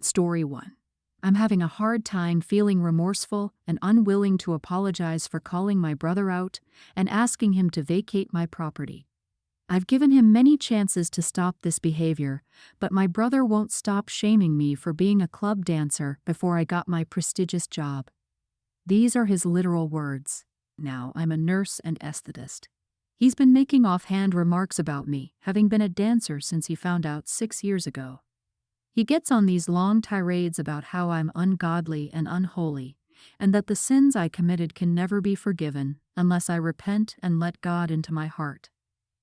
Story 1. I'm having a hard time feeling remorseful and unwilling to apologize for calling my brother out and asking him to vacate my property. I've given him many chances to stop this behavior, but my brother won't stop shaming me for being a club dancer before I got my prestigious job. These are his literal words. Now I'm a nurse and esthetist. He's been making offhand remarks about me, having been a dancer since he found out 6 years ago. He gets on these long tirades about how I'm ungodly and unholy, and that the sins I committed can never be forgiven unless I repent and let God into my heart.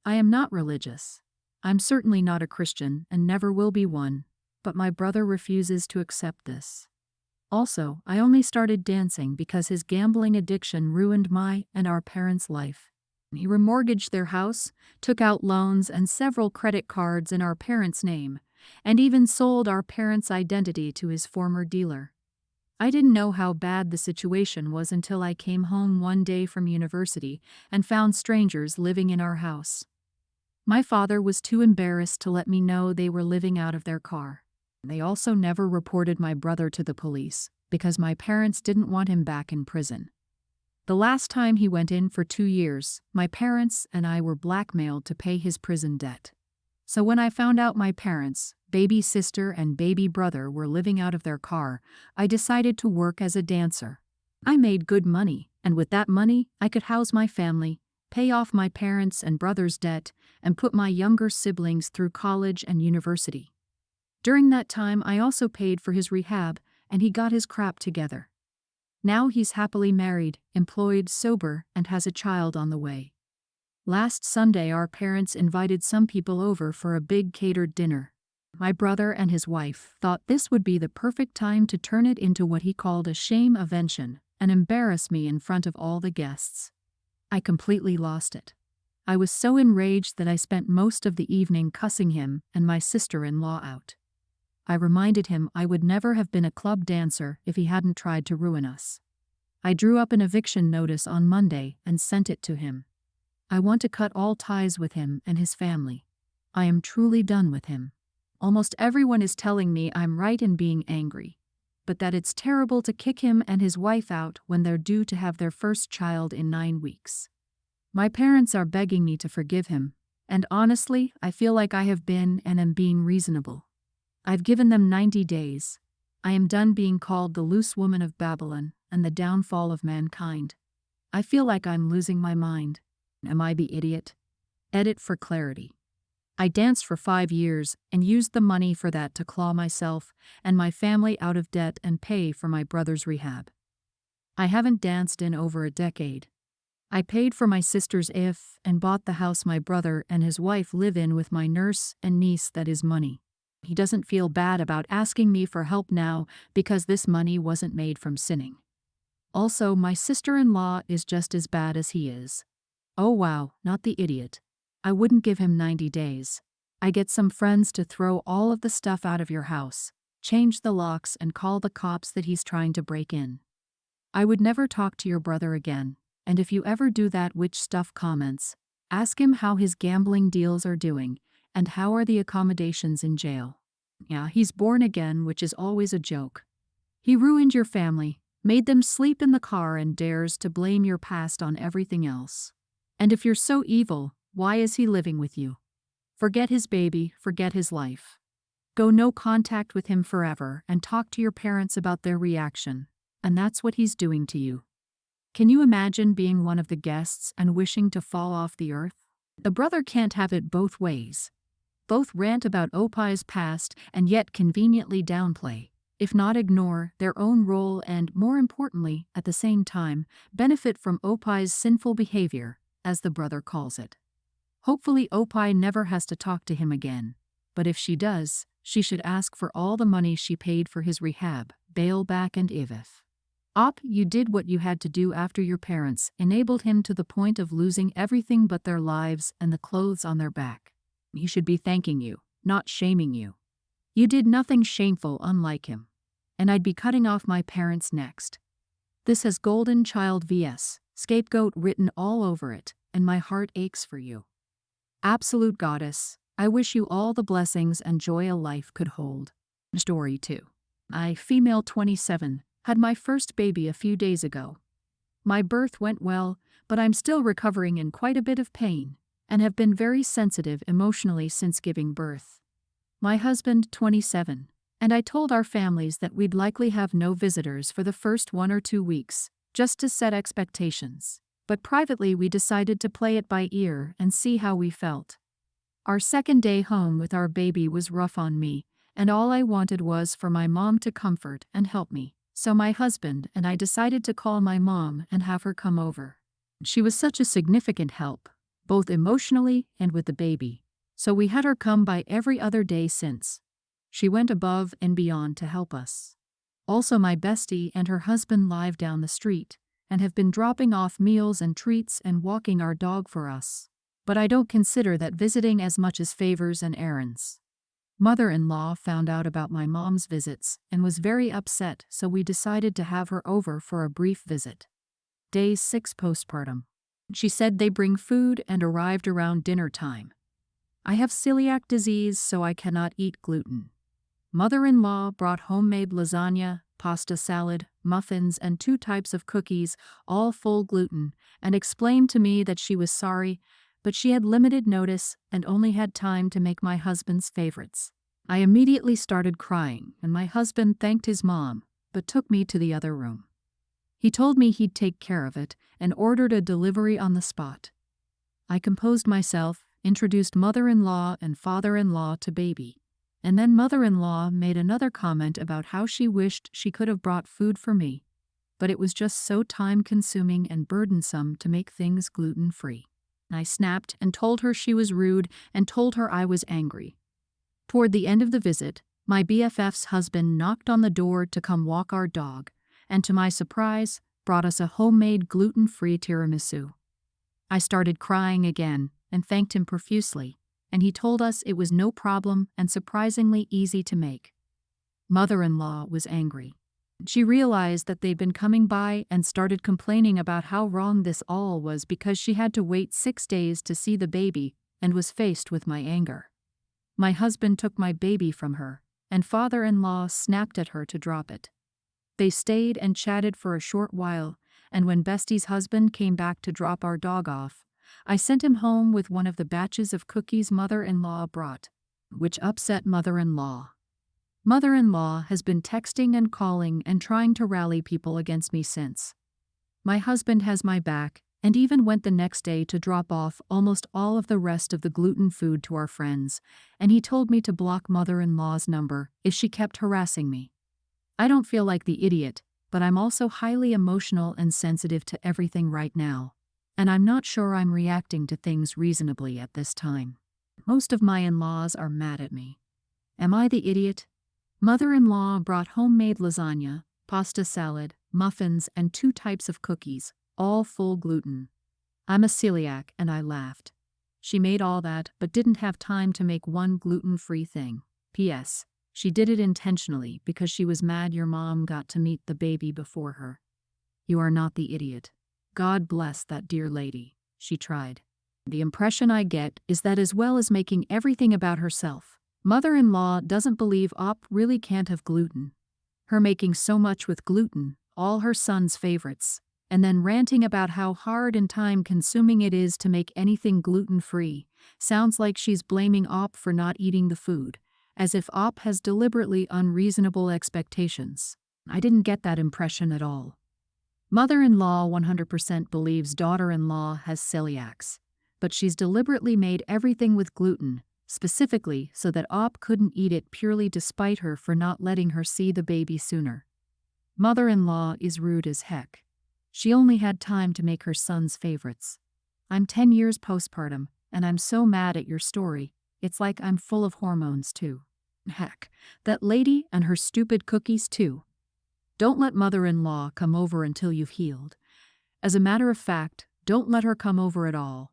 I am not religious. I'm certainly not a Christian and never will be one, but my brother refuses to accept this. Also, I only started dancing because his gambling addiction ruined my and our parents' life. He remortgaged their house, took out loans and several credit cards in our parents' name, and even sold our parents' identity to his former dealer. I didn't know how bad the situation was until I came home one day from university and found strangers living in our house. My father was too embarrassed to let me know they were living out of their car. They also never reported my brother to the police because my parents didn't want him back in prison. The last time he went in for 2 years, my parents and I were blackmailed to pay his prison debt. So when I found out my parents, baby sister and baby brother were living out of their car, I decided to work as a dancer. I made good money, and with that money, I could house my family, pay off my parents' and brother's debt, and put my younger siblings through college and university. During that time, I also paid for his rehab, and he got his crap together. Now he's happily married, employed, sober, and has a child on the way. Last Sunday, our parents invited some people over for a big catered dinner. My brother and his wife thought this would be the perfect time to turn it into what he called a shame-avention and embarrass me in front of all the guests. I completely lost it. I was so enraged that I spent most of the evening cussing him and my sister-in-law out. I reminded him I would never have been a club dancer if he hadn't tried to ruin us. I drew up an eviction notice on Monday and sent it to him. I want to cut all ties with him and his family. I am truly done with him. Almost everyone is telling me I'm right in being angry, but that it's terrible to kick him and his wife out when they're due to have their first child in 9 weeks. My parents are begging me to forgive him, and honestly, I feel like I have been and am being reasonable. I've given them 90 days. I am done being called the loose woman of Babylon and the downfall of mankind. I feel like I'm losing my mind. Am I the idiot? Edit for clarity. I danced for 5 years and used the money for that to claw myself and my family out of debt and pay for my brother's rehab. I haven't danced in over a decade. I paid for my sister's IF and bought the house my brother and his wife live in with my nurse and niece that is money. He doesn't feel bad about asking me for help now because this money wasn't made from sinning. Also, my sister-in-law is just as bad as he is. Oh wow, not the idiot. I wouldn't give him 90 days. I get some friends to throw all of the stuff out of your house, change the locks and call the cops that he's trying to break in. I would never talk to your brother again, and if you ever do that witch stuff comments, ask him how his gambling deals are doing and how are the accommodations in jail. Yeah, he's born again, which is always a joke. He ruined your family, made them sleep in the car and dares to blame your past on everything else. And if you're so evil, why is he living with you? Forget his baby, forget his life. Go no contact with him forever and talk to your parents about their reaction, and that's what he's doing to you. Can you imagine being one of the guests and wishing to fall off the earth? The brother can't have it both ways. Both rant about Opie's past and yet conveniently downplay, if not ignore, their own role and, more importantly, at the same time, benefit from Opie's sinful behavior, as the brother calls it. Hopefully Opie never has to talk to him again, but if she does, she should ask for all the money she paid for his rehab, bail back and IVF. You did what you had to do after your parents enabled him to the point of losing everything but their lives and the clothes on their back. He should be thanking you, not shaming you. You did nothing shameful unlike him. And I'd be cutting off my parents next. This has Golden Child vs. Scapegoat written all over it, and my heart aches for you. Absolute goddess, I wish you all the blessings and joy a life could hold. Story 2. I, female 27, had my first baby a few days ago. My birth went well, but I'm still recovering in quite a bit of pain, and have been very sensitive emotionally since giving birth. My husband, 27, and I told our families that we'd likely have no visitors for the first 1 or 2 weeks, just to set expectations. But privately we decided to play it by ear and see how we felt. Our second day home with our baby was rough on me, and all I wanted was for my mom to comfort and help me. So my husband and I decided to call my mom and have her come over. She was such a significant help, both emotionally and with the baby, so we had her come by every other day since. She went above and beyond to help us. Also, my bestie and her husband live down the street and have been dropping off meals and treats and walking our dog for us. But I don't consider that visiting as much as favors and errands. Mother-in-law found out about my mom's visits and was very upset, so we decided to have her over for a brief visit. Day 6 postpartum. She said they bring food and arrived around dinner time. I have celiac disease, so I cannot eat gluten. Mother-in-law brought homemade lasagna, pasta salad, muffins, and 2 types of cookies, all full gluten, and explained to me that she was sorry, but she had limited notice and only had time to make my husband's favorites. I immediately started crying, and my husband thanked his mom, but took me to the other room. He told me he'd take care of it and ordered a delivery on the spot. I composed myself, introduced mother-in-law and father-in-law to baby, and then mother-in-law made another comment about how she wished she could have brought food for me, but it was just so time-consuming and burdensome to make things gluten-free. I snapped and told her she was rude and told her I was angry. Toward the end of the visit, my BFF's husband knocked on the door to come walk our dog, and to my surprise, brought us a homemade gluten-free tiramisu. I started crying again and thanked him profusely, and he told us it was no problem and surprisingly easy to make. Mother-in-law was angry. She realized that they'd been coming by and started complaining about how wrong this all was because she had to wait 6 days to see the baby and was faced with my anger. My husband took my baby from her, and father-in-law snapped at her to drop it. They stayed and chatted for a short while, and when Bestie's husband came back to drop our dog off, I sent him home with one of the batches of cookies mother-in-law brought, which upset mother-in-law. Mother-in-law has been texting and calling and trying to rally people against me since. My husband has my back and even went the next day to drop off almost all of the rest of the gluten food to our friends, and he told me to block mother-in-law's number if she kept harassing me. I don't feel like the idiot, but I'm also highly emotional and sensitive to everything right now, and I'm not sure I'm reacting to things reasonably at this time. Most of my in-laws are mad at me. Am I the idiot? Mother-in-law brought homemade lasagna, pasta salad, muffins, and 2 types of cookies, all full gluten. I'm a celiac, and I laughed. She made all that, but didn't have time to make one gluten-free thing. P.S. She did it intentionally because she was mad your mom got to meet the baby before her. You are not the idiot. God bless that dear lady. She tried. The impression I get is that as well as making everything about herself, mother-in-law doesn't believe Op really can't have gluten. Her making so much with gluten, all her son's favorites, and then ranting about how hard and time-consuming it is to make anything gluten-free, sounds like she's blaming Op for not eating the food, as if Op has deliberately unreasonable expectations. I didn't get that impression at all. Mother-in-law 100% believes daughter-in-law has celiacs, but she's deliberately made everything with gluten, specifically so that Op couldn't eat it purely despite her for not letting her see the baby sooner. Mother-in-law is rude as heck. She only had time to make her son's favorites. I'm 10 years postpartum, and I'm so mad at your story. It's like I'm full of hormones too. Heck, that lady and her stupid cookies too. Don't let mother-in-law come over until you've healed. As a matter of fact, don't let her come over at all.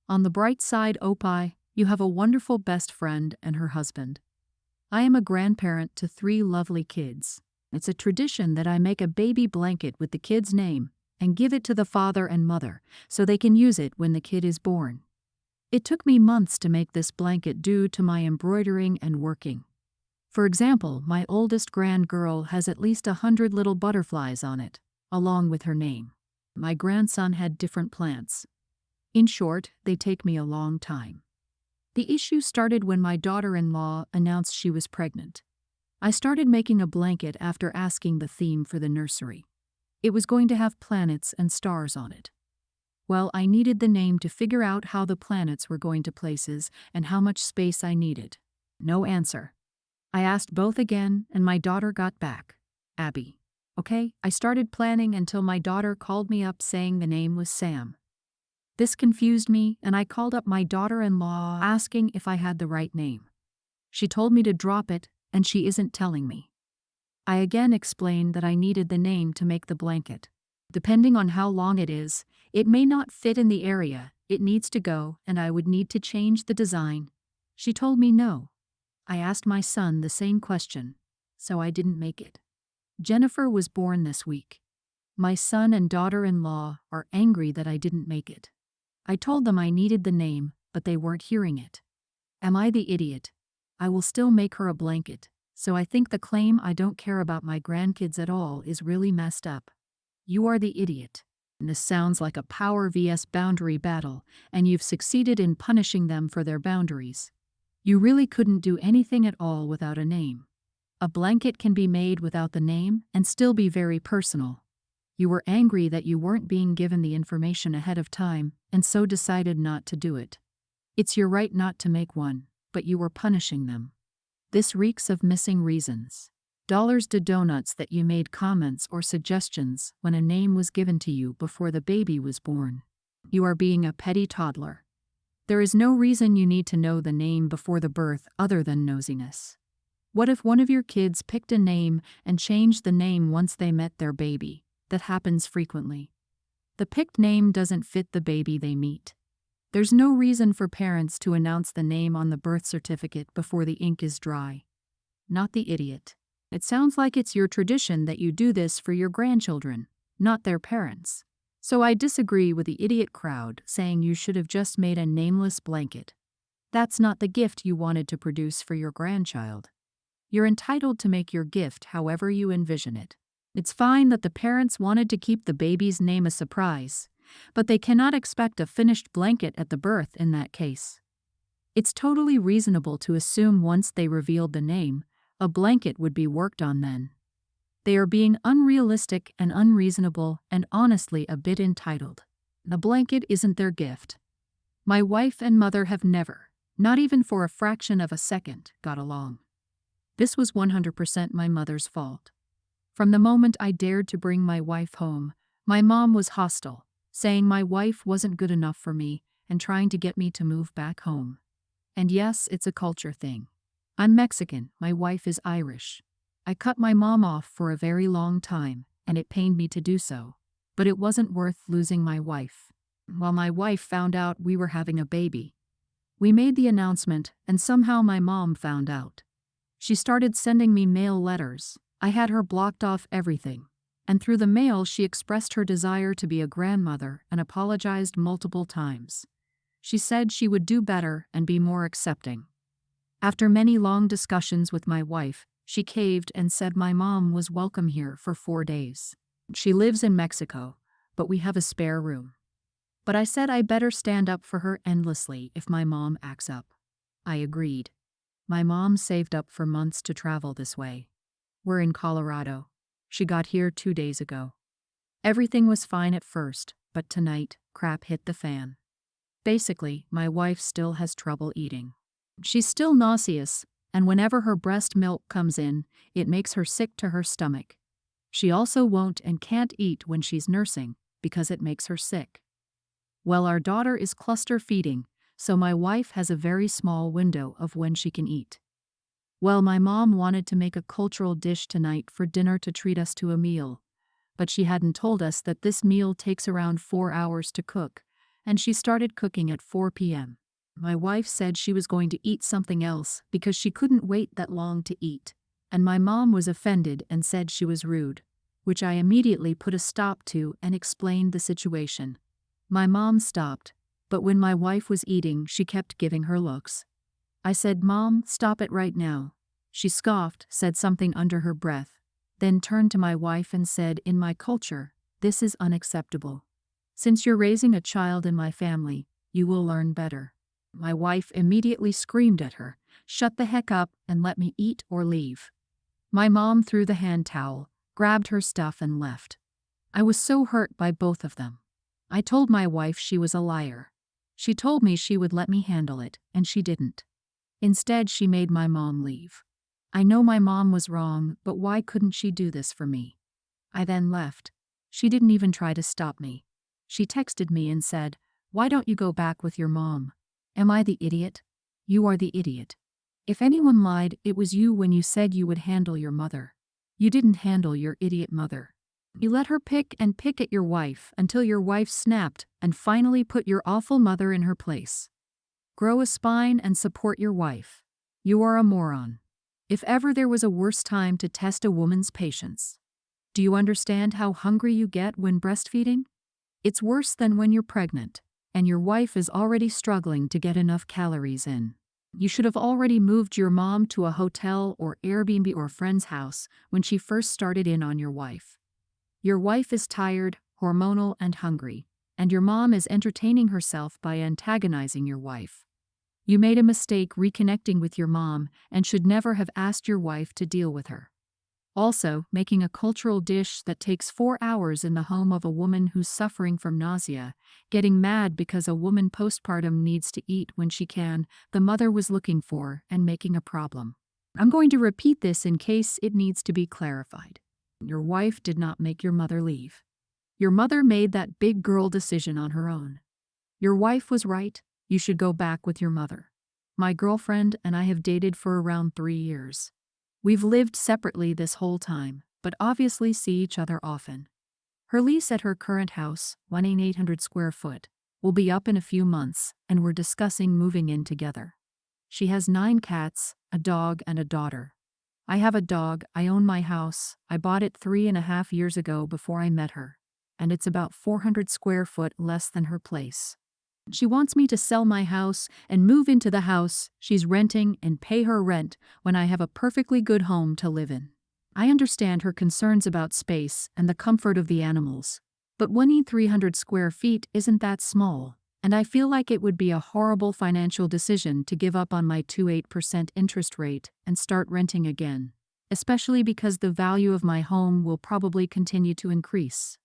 On the bright side, Opie, you have a wonderful best friend and her husband. I am a grandparent to 3 lovely kids. It's a tradition that I make a baby blanket with the kid's name and give it to the father and mother so they can use it when the kid is born. It took me months to make this blanket due to my embroidering and working. For example, my oldest grandgirl has at least 100 little butterflies on it, along with her name. My grandson had different plants. In short, they take me a long time. The issue started when my daughter-in-law announced she was pregnant. I started making a blanket after asking the theme for the nursery. It was going to have planets and stars on it. Well, I needed the name to figure out how the planets were going to places and how much space I needed. No answer. I asked both again, and my daughter got back. Abby. Okay, I started planning until my daughter called me up saying the name was Sam. This confused me, and I called up my daughter-in-law asking if I had the right name. She told me to drop it, and she isn't telling me. I again explained that I needed the name to make the blanket. Depending on how long it is, it may not fit in the area it needs to go, and I would need to change the design. She told me no. I asked my son the same question, so I didn't make it. Jennifer was born this week. My son and daughter-in-law are angry that I didn't make it. I told them I needed the name, but they weren't hearing it. Am I the idiot? I will still make her a blanket, so I think the claim I don't care about my grandkids at all is really messed up. You are the idiot. This sounds like a power vs boundary battle, and you've succeeded in punishing them for their boundaries. You really couldn't do anything at all without a name. A blanket can be made without the name and still be very personal. You were angry that you weren't being given the information ahead of time and so decided not to do it. It's your right not to make one, but you were punishing them. This reeks of missing reasons. Dollars to donuts that you made comments or suggestions when a name was given to you before the baby was born. You are being a petty toddler. There is no reason you need to know the name before the birth other than nosiness. What if one of your kids picked a name and changed the name once they met their baby? That happens frequently. The picked name doesn't fit the baby they meet. There's no reason for parents to announce the name on the birth certificate before the ink is dry. Not the idiot. It sounds like it's your tradition that you do this for your grandchildren, not their parents. So I disagree with the idiot crowd saying you should have just made a nameless blanket. That's not the gift you wanted to produce for your grandchild. You're entitled to make your gift however you envision it. It's fine that the parents wanted to keep the baby's name a surprise, but they cannot expect a finished blanket at the birth in that case. It's totally reasonable to assume once they revealed the name, a blanket would be worked on then. They are being unrealistic and unreasonable and honestly a bit entitled. The blanket isn't their gift. My wife and mother have never, not even for a fraction of a second, got along. This was 100% my mother's fault. From the moment I dared to bring my wife home, my mom was hostile, saying my wife wasn't good enough for me and trying to get me to move back home. And yes, it's a culture thing. I'm Mexican, my wife is Irish. I cut my mom off for a very long time, and it pained me to do so. But it wasn't worth losing my wife. Well, my wife found out we were having a baby. We made the announcement, and somehow my mom found out. She started sending me mail letters. I had her blocked off everything. And through the mail she expressed her desire to be a grandmother and apologized multiple times. She said she would do better and be more accepting. After many long discussions with my wife, she caved and said my mom was welcome here for 4 days. She lives in Mexico, but we have a spare room. But I said I better stand up for her endlessly if my mom acts up. I agreed. My mom saved up for months to travel this way. We're in Colorado. She got here 2 days ago. Everything was fine at first, but tonight, crap hit the fan. Basically, my wife still has trouble eating. She's still nauseous, and whenever her breast milk comes in, it makes her sick to her stomach. She also won't and can't eat when she's nursing, because it makes her sick. Well, our daughter is cluster feeding, so my wife has a very small window of when she can eat. Well, my mom wanted to make a cultural dish tonight for dinner to treat us to a meal, but she hadn't told us that this meal takes around 4 hours to cook, and she started cooking at 4 p.m. My wife said she was going to eat something else because she couldn't wait that long to eat, and my mom was offended and said she was rude, which I immediately put a stop to and explained the situation. My mom stopped, but when my wife was eating, she kept giving her looks. I said, "Mom, stop it right now." She scoffed, said something under her breath, then turned to my wife and said, "In my culture, this is unacceptable. Since you're raising a child in my family, you will learn better." My wife immediately screamed at her, "Shut the heck up and let me eat or leave." My mom threw the hand towel, grabbed her stuff and left. I was so hurt by both of them. I told my wife she was a liar. She told me she would let me handle it, and she didn't. Instead, she made my mom leave. I know my mom was wrong, but why couldn't she do this for me? I then left. She didn't even try to stop me. She texted me and said, "Why don't you go back with your mom?" Am I the idiot? You are the idiot. If anyone lied, it was you when you said you would handle your mother. You didn't handle your idiot mother. You let her pick and pick at your wife until your wife snapped and finally put your awful mother in her place. Grow a spine and support your wife. You are a moron. If ever there was a worse time to test a woman's patience. Do you understand how hungry you get when breastfeeding? It's worse than when you're pregnant, and your wife is already struggling to get enough calories in. You should have already moved your mom to a hotel or Airbnb or friend's house when she first started in on your wife. Your wife is tired, hormonal, and hungry, and your mom is entertaining herself by antagonizing your wife. You made a mistake reconnecting with your mom and should never have asked your wife to deal with her. Also, making a cultural dish that takes 4 hours in the home of a woman who's suffering from nausea, getting mad because a woman postpartum needs to eat when she can, the mother was looking for, and making a problem. I'm going to repeat this in case it needs to be clarified. Your wife did not make your mother leave. Your mother made that big girl decision on her own. Your wife was right, you should go back with your mother. My girlfriend and I have dated for around 3 years. We've lived separately this whole time, but obviously see each other often. Her lease at her current house, 1,800 square foot, will be up in a few months, and we're discussing moving in together. She has 9 cats, a dog, and a daughter. I have a dog, I own my house, I bought it 3.5 years ago before I met her, and it's about 400 square foot less than her place. She wants me to sell my house and move into the house she's renting and pay her rent when I have a perfectly good home to live in. I understand her concerns about space and the comfort of the animals, but 300 square feet isn't that small, and I feel like it would be a horrible financial decision to give up on my 2.8% interest rate and start renting again, especially because the value of my home will probably continue to increase.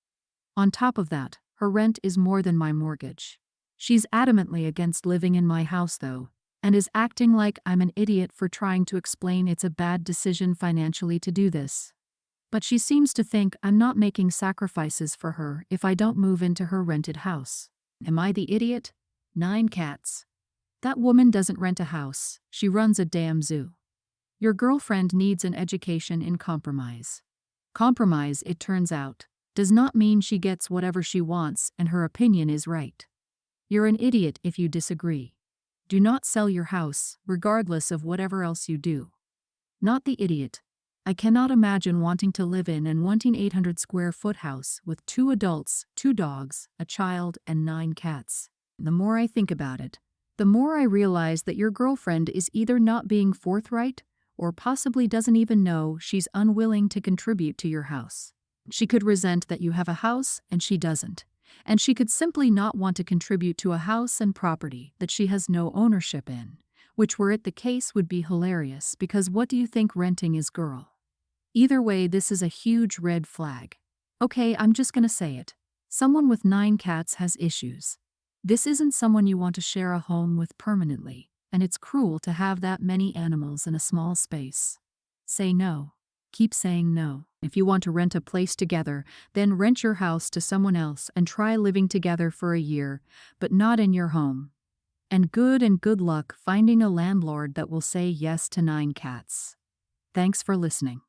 On top of that, her rent is more than my mortgage. She's adamantly against living in my house though, and is acting like I'm an idiot for trying to explain it's a bad decision financially to do this. But she seems to think I'm not making sacrifices for her if I don't move into her rented house. Am I the idiot? 9 cats. That woman doesn't rent a house, she runs a damn zoo. Your girlfriend needs an education in compromise. Compromise, it turns out, does not mean she gets whatever she wants and her opinion is right. You're an idiot if you disagree. Do not sell your house, regardless of whatever else you do. Not the idiot. I cannot imagine wanting to live in an 1,800 square foot house with 2 adults, 2 dogs, a child, and 9 cats. The more I think about it, the more I realize that your girlfriend is either not being forthright or possibly doesn't even know she's unwilling to contribute to your house. She could resent that you have a house and she doesn't. And she could simply not want to contribute to a house and property that she has no ownership in, which were it the case would be hilarious because what do you think renting is, girl? Either way, this is a huge red flag. Okay, I'm just gonna say it. Someone with 9 cats has issues. This isn't someone you want to share a home with permanently, and it's cruel to have that many animals in a small space. Say no. Keep saying no. If you want to rent a place together, then rent your house to someone else and try living together for a year, but not in your home. And good luck finding a landlord that will say yes to 9 cats. Thanks for listening.